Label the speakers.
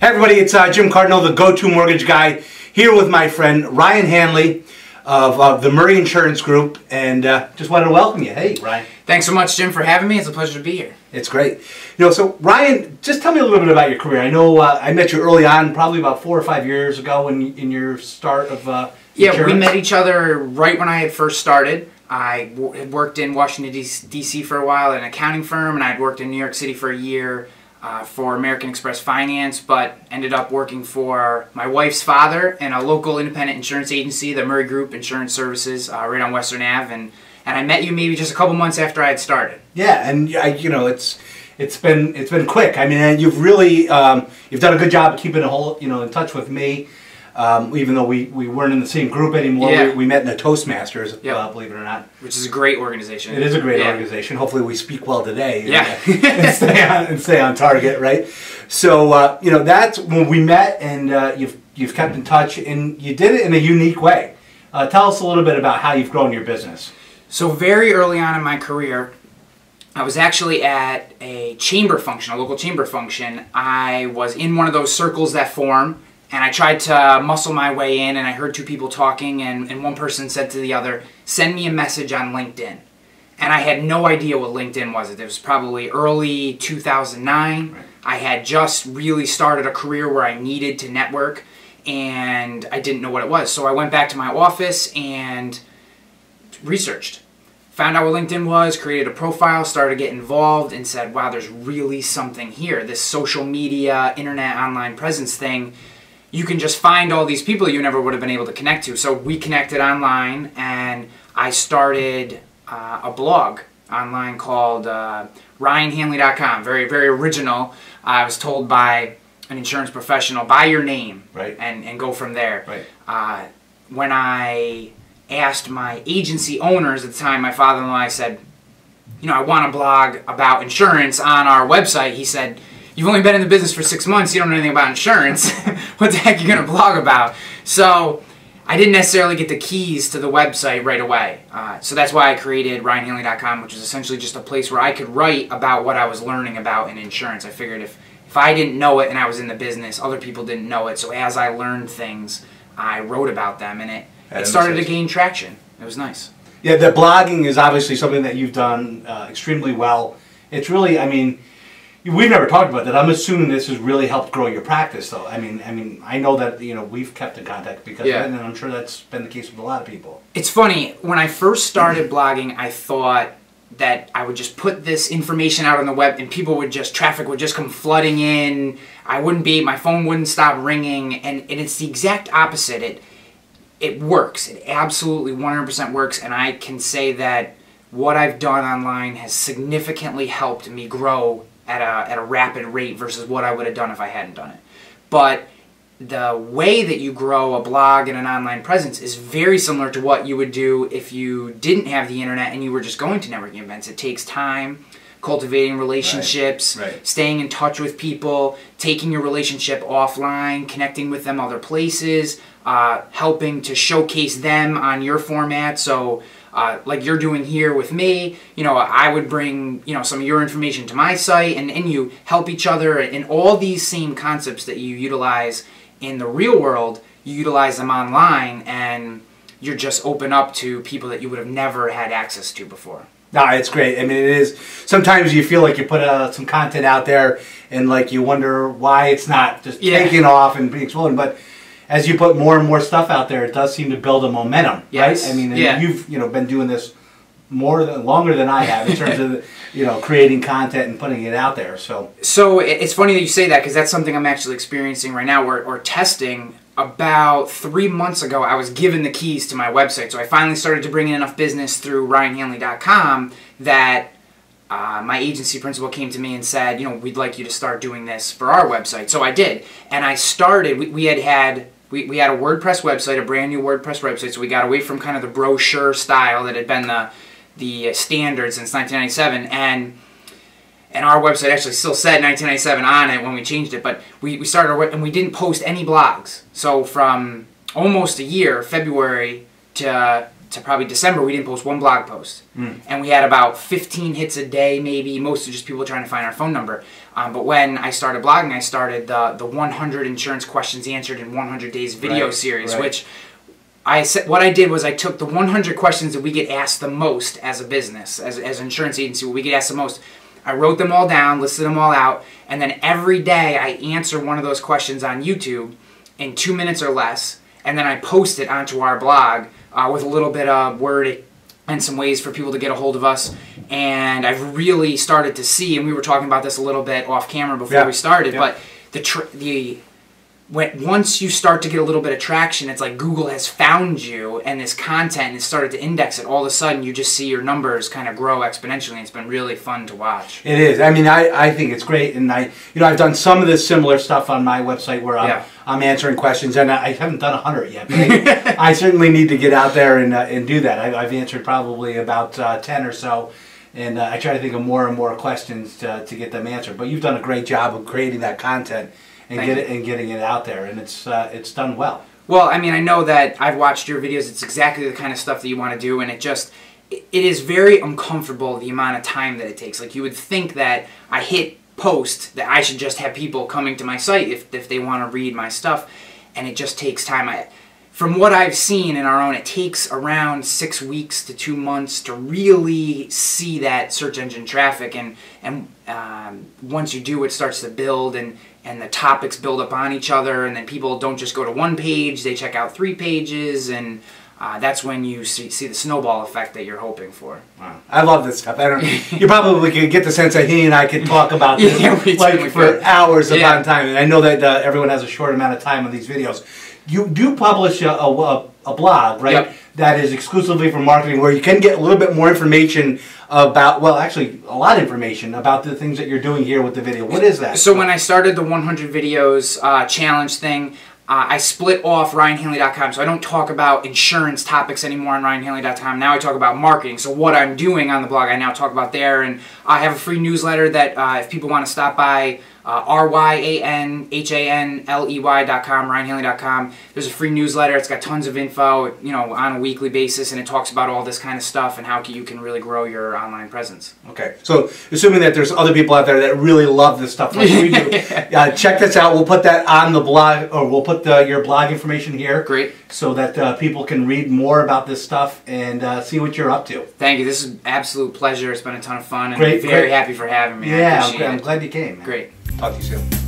Speaker 1: Hey everybody, it's Jim Cardinal, the go-to mortgage guy, here with my friend Ryan Hanley of the Murray Insurance Group, and just wanted to welcome you. Hey, Ryan.
Speaker 2: Thanks so much, Jim, for having me. It's a pleasure to be here.
Speaker 1: It's great. You know, so Ryan, just tell me a little bit about your career. I know I met you early on, probably about 4 or 5 years ago in your start of
Speaker 2: Yeah,
Speaker 1: insurance.
Speaker 2: we met each other right when I had first started. I had worked in Washington, D.C. for a while at an accounting firm, and I'd worked in New York City for a year for American Express Finance, but ended up working for my wife's father in a local independent insurance agency, the Murray Group Insurance Services, right on Western Ave, and I met you maybe just a couple months after I had started.
Speaker 1: Yeah, and you know, it's been quick. I mean, you've really you've done a good job of keeping in touch with me. Even though we weren't in the same group anymore,
Speaker 2: yeah.
Speaker 1: we met in the Toastmasters,
Speaker 2: Yep.
Speaker 1: Believe it or not.
Speaker 2: Which is a great organization.
Speaker 1: It is a great organization. Hopefully we speak well today
Speaker 2: Yeah.
Speaker 1: and stay on target, right? So, you know, that's when we met, and you've kept in touch, and you did it in a unique way. Tell us a little bit about how you've grown your business.
Speaker 2: So very early on in my career, I was actually at a chamber function, a local chamber function. I was in one of those circles that form, and I tried to muscle my way in, and I heard two people talking, and one person said to the other, "Send me a message on LinkedIn." And I had no idea what LinkedIn was. It was probably early 2009.
Speaker 1: Right.
Speaker 2: I had just really started a career where I needed to network, and I didn't know what it was. So I went back to my office and researched. Found out what LinkedIn was, created a profile, started to get involved, and said, wow, there's really something here. This social media, internet, online presence thing, you can just find all these people you never would have been able to connect to. So we connected online, and I started a blog online called RyanHanley.com. Very, very original. I was told by an insurance professional, buy your name,
Speaker 1: Right.
Speaker 2: and go from there.
Speaker 1: Right.
Speaker 2: When I asked my agency owners at the time, my father-in-law, I said, you know, I want to blog about insurance on our website. He said, you've only been in the business for 6 months, you don't know anything about insurance. What the heck are you going to blog about? So I didn't necessarily get the keys to the website right away. So that's why I created RyanHanley.com, which is essentially just a place where I could write about what I was learning about in insurance. I figured if I didn't know it and I was in the business, other people didn't know it. So as I learned things, I wrote about them, and it started to gain traction. It was nice.
Speaker 1: Yeah, the blogging is obviously something that you've done extremely well. It's really, I mean, we've never talked about that. I'm assuming this has really helped grow your practice, though. I mean, I know that we've kept in contact because of it, and I'm sure that's been the case with a lot of people. It's
Speaker 2: funny, when I first started blogging, I thought that I would just put this information out on the web, and traffic would just come flooding in. My phone wouldn't stop ringing, and it's the exact opposite. It works. It absolutely 100% works, and I can say that what I've done online has significantly helped me grow at a rapid rate versus what I would have done if I hadn't done it. But the way that you grow a blog and an online presence is very similar to what you would do if you didn't have the internet and you were just going to networking events. It takes time, cultivating relationships, staying in touch with people, taking your relationship offline, connecting with them other places, helping to showcase them on your format. So like you're doing here with me, I would bring, some of your information to my site, and you help each other, and all these same concepts that you utilize in the real world, you utilize them online, and you're just open up to people that you would have never had access to before.
Speaker 1: No, it's great. I mean, it is. Sometimes you feel like you put some content out there, and like you wonder why it's not just taking off and being exploding, but as you put more and more stuff out there, it does seem to build a momentum, right? I mean, you've been doing this longer than I have in terms of creating content and putting it out there. So
Speaker 2: it's funny that you say that, because that's something I'm actually experiencing right now, or testing. About 3 months ago, I was given the keys to my website, so I finally started to bring in enough business through RyanHanley.com that my agency principal came to me and said, we'd like you to start doing this for our website. So I did, and I started. We had a WordPress website, a brand new WordPress website, so we got away from kind of the brochure style that had been the standard since 1997, and our website actually still said 1997 on it when we changed it, but we started and we didn't post any blogs. So from almost a year, February, to to probably December, we didn't post one blog post. And we had about 15 hits a day, maybe, mostly just people trying to find our phone number. But when I started blogging, I started the 100 insurance questions answered in 100 days video series, which what I did was I took the 100 questions that we get asked the most as a business, as an insurance agency, what we get asked the most. I wrote them all down, listed them all out, and then every day I answer one of those questions on YouTube in 2 minutes or less, and then I post it onto our blog with a little bit of word and some ways for people to get a hold of us. And I've really started to see, and we were talking about this a little bit off camera before we started, but once you start to get a little bit of traction, it's like Google has found you and this content has started to index it. All of a sudden, you just see your numbers kind of grow exponentially. It's been really fun to watch.
Speaker 1: It is. I mean, I think it's great, and I've done some of this similar stuff on my website where I'm answering questions, and I haven't done 100 yet. But I certainly need to get out there and do that. I've answered probably about 10 or so. And I try to think of more and more questions to get them answered. But you've done a great job of creating that content and getting it out there, and it's done well.
Speaker 2: Well, I mean, I know that I've watched your videos. It's exactly the kind of stuff that you want to do, and it is very uncomfortable the amount of time that it takes. Like, you would think that I hit post that I should just have people coming to my site if they want to read my stuff, and it just takes time. From what I've seen in our own, it takes around 6 weeks to 2 months to really see that search engine traffic, and once you do, it starts to build, and the topics build up on each other, and then people don't just go to one page, they check out 3 pages, and that's when you see the snowball effect that you're hoping for.
Speaker 1: Wow. I love this stuff. You probably could get the sense that he and I could talk about this for hours upon time, and I know that everyone has a short amount of time on these videos. You do publish a blog, right?
Speaker 2: Yep.
Speaker 1: That is exclusively for marketing, where you can get a little bit more information about, well, actually, a lot of information about the things that you're doing here with the video. What is that?
Speaker 2: So when I started the 100 videos challenge thing, I split off RyanHanley.com, so I don't talk about insurance topics anymore on RyanHanley.com. Now I talk about marketing. So what I'm doing on the blog, I now talk about there, and I have a free newsletter that if people want to stop by, RyanHanley.com, RyanHanley.com. There's a free newsletter. It's got tons of info, on a weekly basis, and it talks about all this kind of stuff and how you can really grow your online presence.
Speaker 1: Okay, so assuming that there's other people out there that really love this stuff like we do, check this out. We'll put that on the blog, or we'll put your blog information here.
Speaker 2: Great.
Speaker 1: So that people can read more about this stuff and see what you're up to.
Speaker 2: Thank you. This is an absolute pleasure. It's been a ton of fun, and I'm very happy for having me.
Speaker 1: Yeah, I'm glad you came. Man.
Speaker 2: Great.
Speaker 1: Talk to you soon.